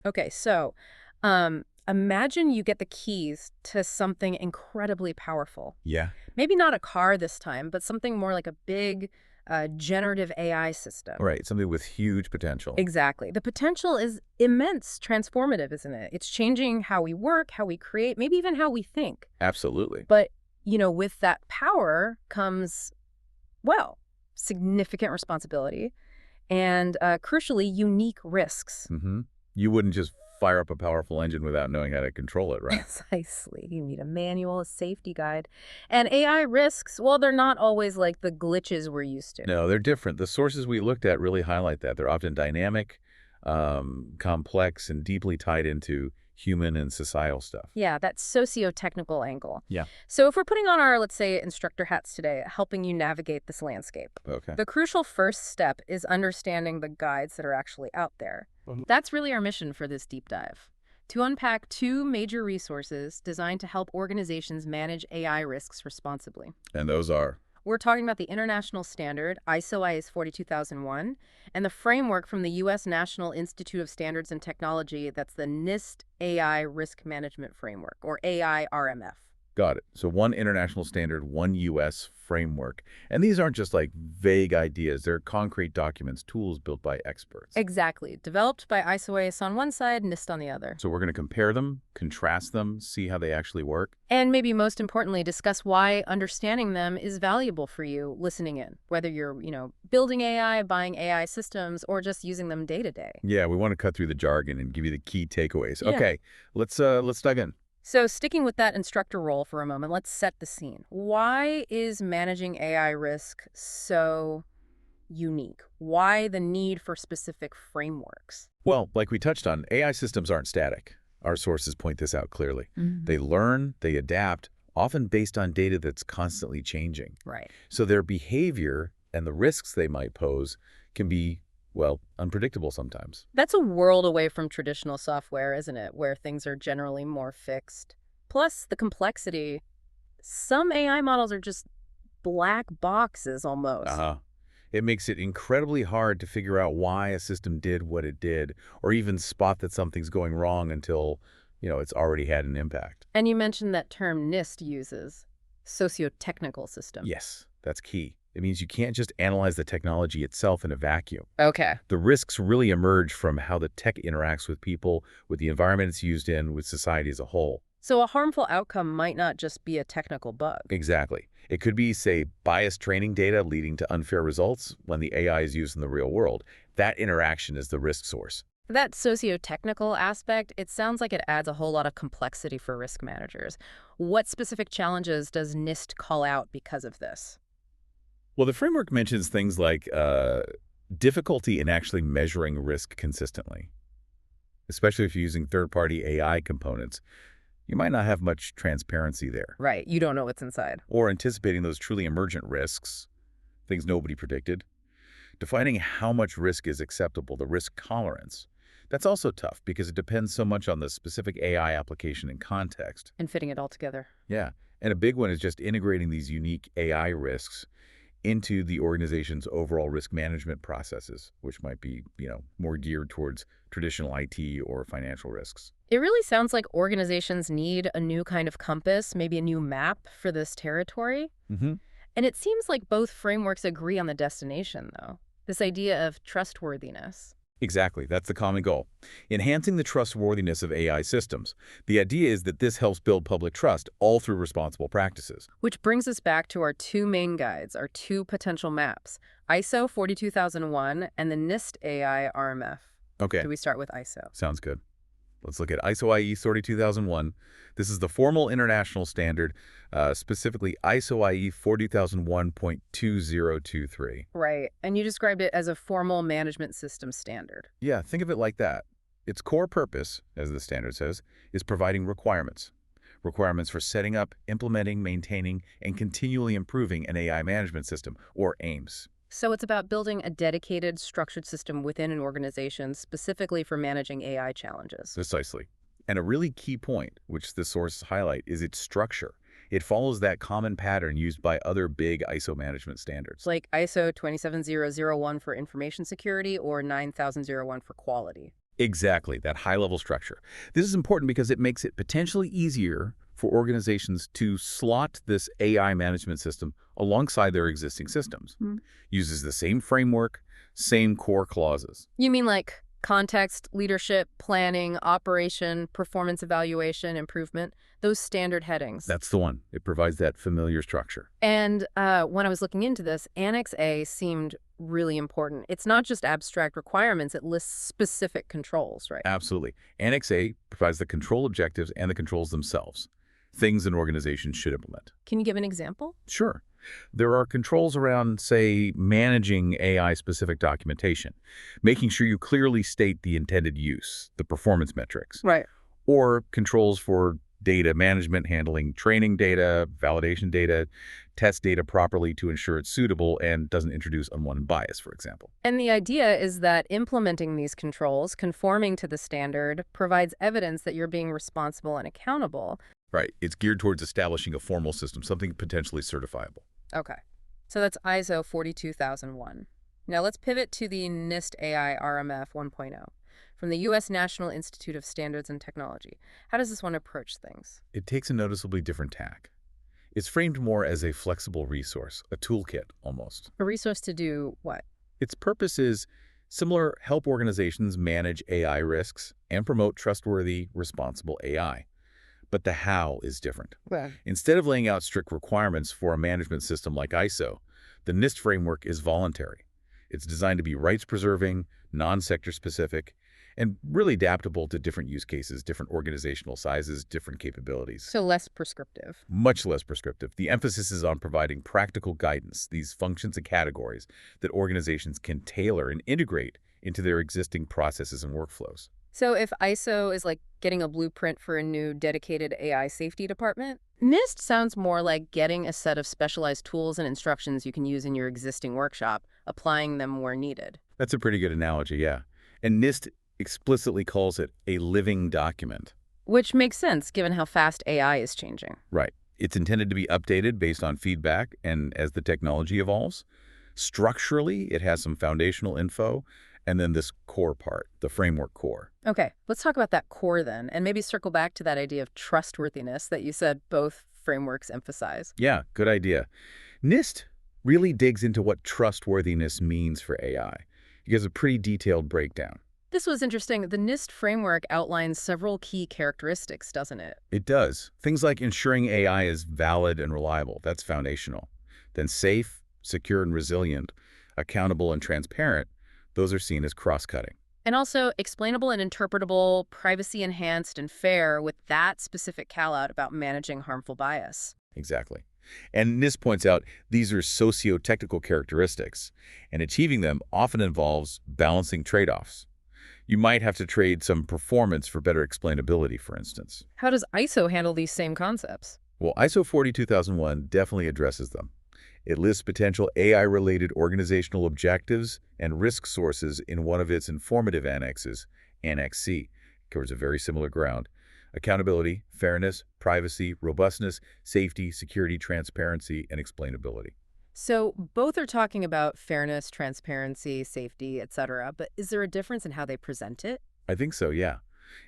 Okay, so imagine you get the keys to something incredibly powerful. Yeah. Maybe not a car this time, but something more like a big generative AI All system. right, something with huge potential. Exactly. The potential is immense, transformative, isn't it? It's changing how we work, how we create, maybe even how we think. Absolutely. But, with that power comes, well, significant responsibility and, crucially, unique risks. hmm You wouldn't just fire up a powerful engine without knowing how to control it, right? Precisely. You need a manual, a safety guide. And AI risks, well, they're not always like the glitches we're used to. No, they're different. The sources we looked at really highlight that. They're often dynamic, complex, and deeply tied into human and societal stuff. Yeah, that socio-technical angle. Yeah. So if we're putting on our, let's say, instructor hats today, helping you navigate this landscape, Okay. the crucial first step is understanding the guides that are actually out there. Mhm. That's really our mission for this deep dive. To unpack two major resources designed to help organizations manage AI risks responsibly. And those are. We're talking about the international standard, ISO/IS 42001, and the framework from the U.S. National Institute of Standards and Technology, that's the NIST AI Risk Management Framework, or AIRMF. Got it. So one international standard, one U.S. framework. And these aren't just like vague ideas. They're concrete documents, tools built by experts. Exactly. Developed by ISO/IS on one side, NIST on the other. So we're going to compare them, contrast them, see how they actually work. And maybe most importantly, discuss why understanding them is valuable for you listening in, whether you're, building AI, buying AI systems, or just using them day to day. Yeah, we want to cut through the jargon and give you the key takeaways. Yeah. Okay, let's dive in. So sticking with that instructor role for a moment, let's set the scene. Why is managing AI risk so unique? Why the need for specific frameworks? Well, like we touched on, AI systems aren't static. Our sources point this out clearly. Mhm. They learn, they adapt, often based on data that's constantly changing. Right. So their behavior and the risks they might pose can be, well, unpredictable sometimes. That's a world away from traditional software, isn't it? Where things are generally more fixed. Plus, the complexity. Some AI models are just black boxes almost. Uh-huh. It makes it incredibly hard to figure out why a system did what it did, or even spot that something's going wrong until, it's already had an impact. And you mentioned that term NIST uses, socio-technical system. Yes, that's key. It means you can't just analyze the technology itself in a vacuum. Okay. The risks really emerge from how the tech interacts with people, with the environment it's used in, with society as a whole. So a harmful outcome might not just be a technical bug. Exactly. It could be, say, biased training data leading to unfair results when the AI is used in the real world. That interaction is the risk source. That socio-technical aspect, it sounds like it adds a whole lot of complexity for risk managers. What specific challenges does NIST call out because of this? Well, the framework mentions things like difficulty in actually measuring risk consistently, especially if you're using third-party AI components. You might not have much transparency there. Right, you don't know what's inside. Or anticipating those truly emergent risks, things nobody predicted. Defining how much risk is acceptable, the risk tolerance. That's also tough because it depends so much on the specific AI application and context. And fitting it all together. Yeah, and a big one is just integrating these unique AI risks into the organization's overall risk management processes, which might be, more geared towards traditional IT or financial risks. It really sounds like organizations need a new kind of compass, maybe a new map for this territory. hmm And it seems like both frameworks agree on the destination, though. This idea of trustworthiness. Exactly. That's the common goal. Enhancing the trustworthiness of AI systems. The idea is that this helps build public trust all through responsible practices. Which brings us back to our two main guides, our two potential maps, ISO 42001 and the NIST AI RMF. Okay, Do we start with ISO? sounds good. Let's look at ISO/IE 32001. This is the formal international standard, specifically ISO/IE 40001.2023. Right, and you described it as a formal management system standard. Yeah, think of it like that. Its core purpose, as the standard says, is providing requirements. Requirements for setting up, implementing, maintaining, and continually improving an AI management system, or AIMS. So it's about building a dedicated, structured system within an organization specifically for managing AI challenges. Precisely. And a really key point, which the sources highlight, is its structure. It follows that common pattern used by other big ISO management standards. Like ISO 27001 for information security or 9001 for quality. Exactly, that high-level structure. This is important because it makes it potentially easier for organizations to slot this AI management system alongside their existing systems. Hmm. Uses the same framework, same core clauses. You mean like context, leadership, planning, operation, performance evaluation, improvement, those standard headings. That's the one. It provides that familiar structure. And when I was looking into this, Annex A seemed really important. It's not just abstract requirements, it lists specific controls, right? Absolutely. Annex A provides the control objectives and the controls themselves, things an organization should implement. Can you give an example? Sure. There are controls around, say, managing AI-specific documentation, making sure you clearly state the intended use, the performance metrics, Right. or controls for data management, handling training data, validation data, test data properly to ensure it's suitable and doesn't introduce unwanted bias, for example. And the idea is that implementing these controls, conforming to the standard, provides evidence that you're being responsible and accountable. Right. It's geared towards establishing a formal system, something potentially certifiable. Okay. So that's ISO 42001. Now let's pivot to the NIST AI RMF 1.0 from the U.S. National Institute of Standards and Technology. How does this one approach things? It takes a noticeably different tack. It's framed more as a flexible resource, a toolkit almost. A resource to do what? Its purpose is similar help organizations manage AI risks and promote trustworthy, responsible AI. But the how is different. Well, Instead of laying out strict requirements for a management system like ISO, the NIST framework is voluntary. It's designed to be rights-preserving, non-sector specific, and really adaptable to different use cases, different organizational sizes, different capabilities. so less prescriptive. Much less prescriptive. The emphasis is on providing practical guidance, these functions and categories that organizations can tailor and integrate into their existing processes and workflows. So if ISO is like getting a blueprint for a new dedicated AI safety department, NIST sounds more like getting a set of specialized tools and instructions you can use in your existing workshop, applying them where needed. That's a pretty good analogy, yeah. And NIST explicitly calls it a living document. Which makes sense given how fast AI is changing. Right. It's intended to be updated based on feedback and as the technology evolves. Structurally, it has some foundational info, and then this core part, the framework core. Okay, let's talk about that core then, and maybe circle back to that idea of trustworthiness that you said both frameworks emphasize. Yeah, good idea. NIST really digs into what trustworthiness means for AI. It gives a pretty detailed breakdown. This was interesting. The NIST framework outlines several key characteristics, doesn't it? It does. Things like ensuring AI is valid and reliable. That's foundational. Then safe, secure, and resilient, accountable and transparent. Those are seen as cross-cutting. And also explainable and interpretable, privacy enhanced and fair with that specific call-out about managing harmful bias. Exactly. And NIST points out these are socio-technical characteristics, and achieving them often involves balancing trade-offs. You might have to trade some performance for better explainability, for instance. How does ISO handle these same concepts? Well, ISO 42001 definitely addresses them. It lists potential AI-related organizational objectives and risk sources in one of its informative annexes, Annex C. It covers a very similar ground. Accountability, fairness, privacy, robustness, safety, security, transparency, and explainability. So both are talking about fairness, transparency, safety, etc. But is there a difference in how they present it? I think so, yeah.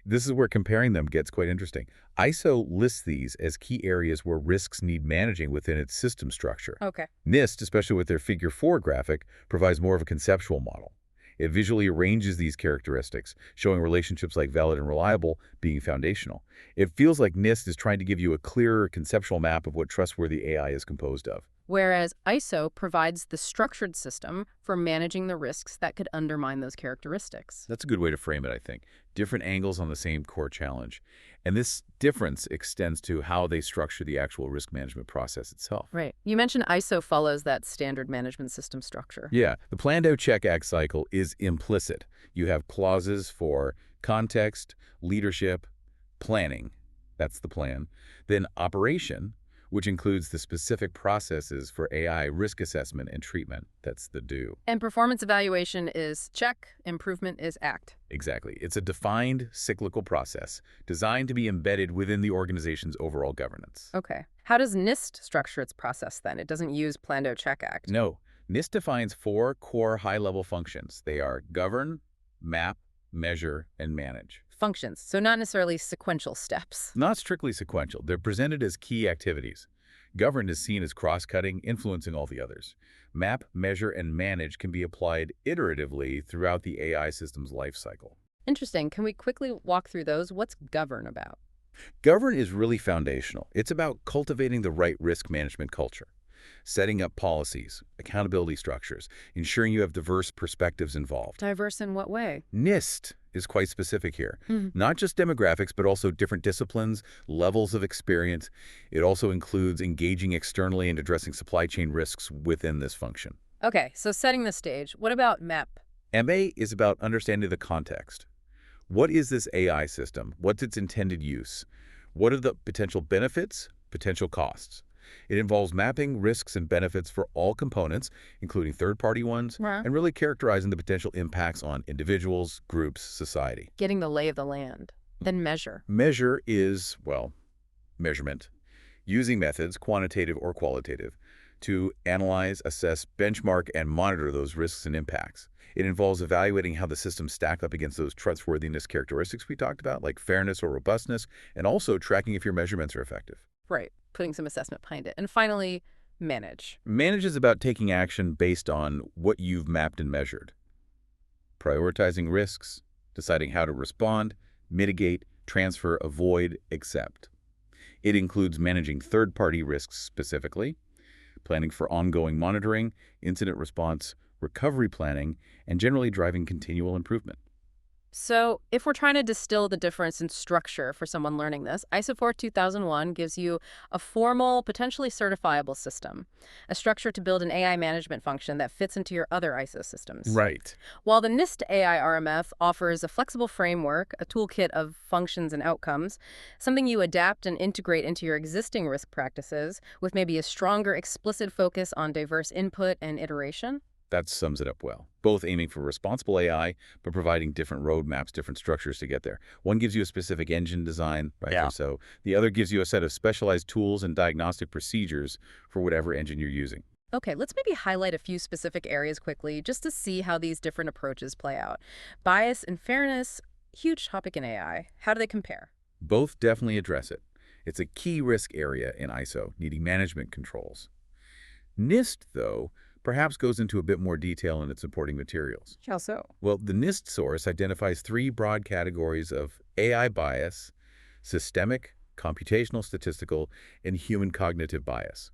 This is where comparing them gets quite interesting. ISO lists these as key areas where risks need managing within its system structure. Okay. NIST, especially with their Figure 4 graphic, provides more of a conceptual model. It visually arranges these characteristics, showing relationships like valid and reliable being foundational. It feels like NIST is trying to give you a clearer conceptual map of what trustworthy AI is composed of. Whereas ISO provides the structured system for managing the risks that could undermine those characteristics. That's a good way to frame it, I think. Different angles on the same core challenge. And this difference extends to how they structure the actual risk management process itself. Right. You mentioned ISO follows that standard management system structure. Yeah, the planned-out check-act cycle is implicit. You have clauses for context, leadership, planning. That's the plan. Then operation, which includes the specific processes for AI risk assessment and treatment. That's the do. And performance evaluation is check, improvement is act. Exactly. It's a defined cyclical process designed to be embedded within the organization's overall governance. Okay. How does NIST structure its process then? It doesn't use Planned-Out Check Act. No, NIST defines 4 core high-level functions. They are govern, map, measure, and manage. Functions, so not necessarily sequential steps. Not strictly sequential, they're presented as key activities. Govern is seen as cross-cutting, influencing all the others. Map, measure, and manage can be applied iteratively throughout the AI system's life cycle. Interesting. Can we quickly walk through those? What's govern about? Govern is really foundational. It's about cultivating the right risk management culture, setting up policies, accountability structures, ensuring you have diverse perspectives involved. Diverse in what way? NIST is quite specific here. Hmm. Not just demographics, but also different disciplines, levels of experience. It also includes engaging externally and addressing supply chain risks within this function. Okay, so setting the stage. What about MEP? MA is about understanding the context. What is this AI system? What's its intended use? What are the potential benefits, potential costs? It involves mapping risks and benefits for all components, including third-party ones, Right. and really characterizing the potential impacts on individuals, groups, society. Getting the lay of the land. Then measure. Measure is, well, measurement, using methods, quantitative or qualitative, to analyze, assess, benchmark, and monitor those risks and impacts. It involves evaluating how the system stacked up against those trustworthiness characteristics we talked about, like fairness or robustness, and also tracking if your measurements are effective. Right. Putting some assessment behind it. And finally, manage. Manage is about taking action based on what you've mapped and measured. Prioritizing risks, deciding how to respond, mitigate, transfer, avoid, accept. It includes managing third-party risks specifically, planning for ongoing monitoring, incident response, recovery planning, and generally driving continual improvement. So if we're trying to distill the difference in structure for someone learning this, ISO 42001 gives you a formal, potentially certifiable system, a structure to build an AI management function that fits into your other ISO systems. Right. While the NIST AIRMF offers a flexible framework, a toolkit of functions and outcomes, something you adapt and integrate into your existing risk practices with maybe a stronger explicit focus on diverse input and iteration. That sums it up well. Both aiming for responsible AI, but providing different roadmaps, different structures to get there. One gives you a specific engine design, right? Yeah. So the other gives you a set of specialized tools and diagnostic procedures for whatever engine you're using. Okay, let's maybe highlight a few specific areas quickly just to see how these different approaches play out. Bias and fairness, huge topic in AI. How do they compare? Both definitely address it. It's a key risk area in ISO, needing management controls. NIST, though, perhaps goes into a bit more detail in its supporting materials. How so? Well, the NIST source identifies three broad categories of AI bias: systemic, computational statistical, and human cognitive bias.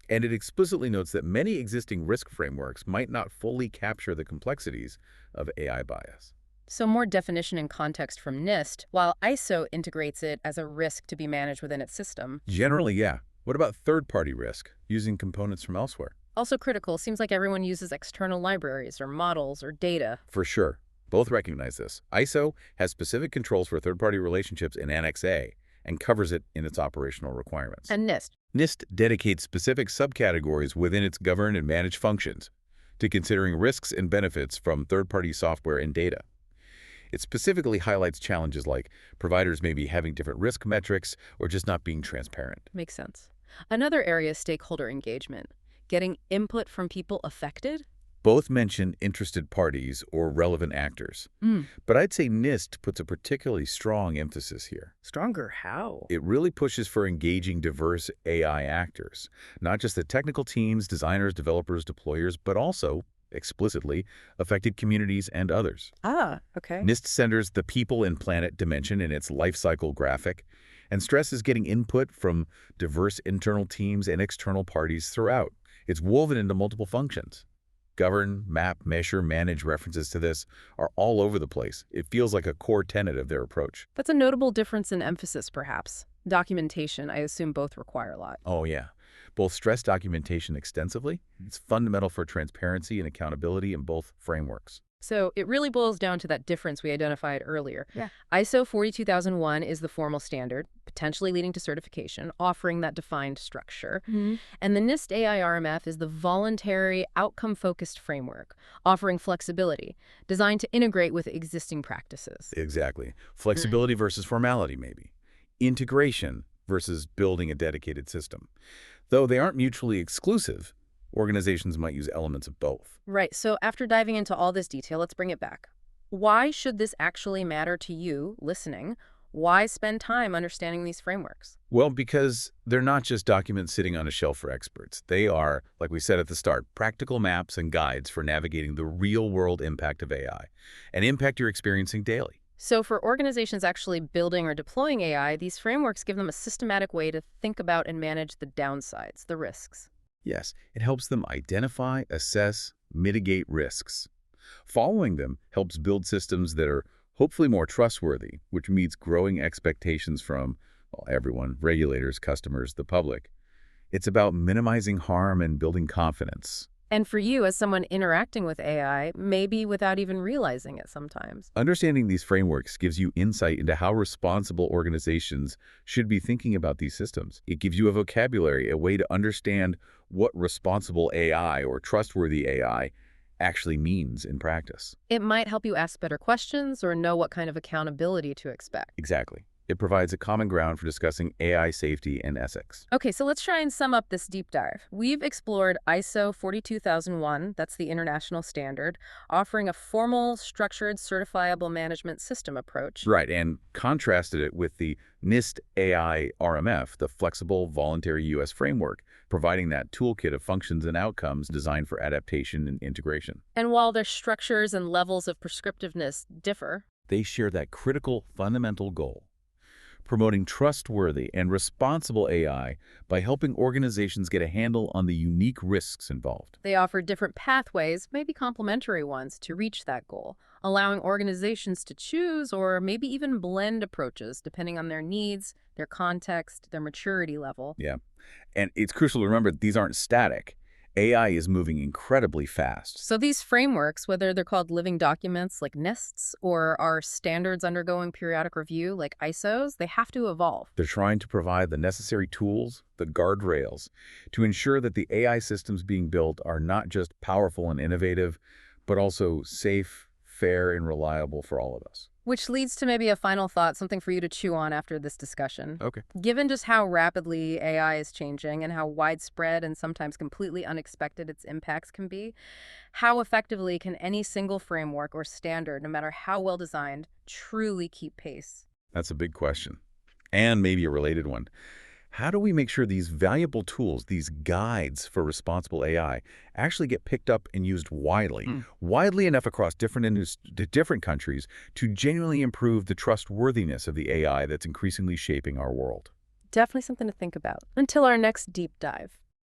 And it explicitly notes that many existing risk frameworks might not fully capture the complexities of AI bias. So more definition and context from NIST, while ISO integrates it as a risk to be managed within its system. Generally, yeah. What about third-party risk, using components from elsewhere? Also critical, seems like everyone uses external libraries or models or data. For sure. Both recognize this. ISO has specific controls for third-party relationships in Annex A and covers it in its operational requirements. And NIST. NIST dedicates specific subcategories within its govern and manage functions to considering risks and benefits from third-party software and data. It specifically highlights challenges like providers maybe having different risk metrics or just not being transparent. Makes sense. Another area is stakeholder engagement. Getting input from people affected? Both mention interested parties or relevant actors. Mm. But I'd say NIST puts a particularly strong emphasis here. Stronger how? It really pushes for engaging diverse AI actors, not just the technical teams, designers, developers, deployers, but also, explicitly, affected communities and others. Ah, okay. NIST centers the people and planet dimension in its life cycle graphic, and stresses getting input from diverse internal teams and external parties throughout. It's woven into multiple functions. Govern, map, measure, manage references to this are all over the place. It feels like a core tenet of their approach. That's a notable difference in emphasis, perhaps. Documentation, I assume both require a lot. Oh, yeah. Both stress documentation extensively. It's fundamental for transparency and accountability in both frameworks. So it really boils down to that difference we identified earlier. Yeah. ISO 42001 is the formal standard, potentially leading to certification, offering that defined structure. Mm-hmm. And the NIST AIRMF is the voluntary, outcome-focused framework, offering flexibility, designed to integrate with existing practices. Exactly. Flexibility versus formality, maybe. Integration versus building a dedicated system. Though they aren't mutually exclusive, organizations might use elements of both. Right, so after diving into all this detail, let's bring it back. Why should this actually matter to you listening? Why spend time understanding these frameworks? Well, because they're not just documents sitting on a shelf for experts. They are, like we said at the start, practical maps and guides for navigating the real-world impact of AI, an impact you're experiencing daily. So for organizations actually building or deploying AI, these frameworks give them a systematic way to think about and manage the downsides, the risks. Yes, it helps them identify, assess, mitigate risks. Following them helps build systems that are hopefully more trustworthy, which meets growing expectations from, well, everyone, regulators, customers, the public. It's about minimizing harm and building confidence. And for you, as someone interacting with AI, maybe without even realizing it sometimes. Understanding these frameworks gives you insight into how responsible organizations should be thinking about these systems. It gives you a vocabulary, a way to understand what responsible AI or trustworthy AI actually means in practice. It might help you ask better questions or know what kind of accountability to expect. Exactly. It provides a common ground for discussing AI safety and ethics. Okay, so let's try and sum up this deep dive. We've explored ISO 42001, that's the international standard, offering a formal, structured, certifiable management system approach. Right, and contrasted it with the NIST AIRMF, the flexible, voluntary U.S. framework, providing that toolkit of functions and outcomes designed for adaptation and integration. And while their structures and levels of prescriptiveness differ, They share that critical, fundamental goal: promoting trustworthy and responsible AI by helping organizations get a handle on the unique risks involved. they offer different pathways, maybe complementary ones, to reach that goal, allowing organizations to choose or maybe even blend approaches depending on their needs, their context, their maturity level. Yeah. And it's crucial to remember these aren't static. AI is moving incredibly fast. So these frameworks, whether they're called living documents like NISTs or are standards undergoing periodic review like ISOs, they have to evolve. They're trying to provide the necessary tools, the guardrails, to ensure that the AI systems being built are not just powerful and innovative, but also safe, fair, and reliable for all of us. Which leads to maybe a final thought, something for you to chew on after this discussion. Okay. Given just how rapidly AI is changing and how widespread and sometimes completely unexpected its impacts can be, how effectively can any single framework or standard, no matter how well designed, truly keep pace? That's a big question. And maybe a related one. How do we make sure these valuable tools, these guides for responsible AI, actually get picked up and used widely enough across different countries to genuinely improve the trustworthiness of the AI that's increasingly shaping our world? Definitely something to think about. Until our next deep dive.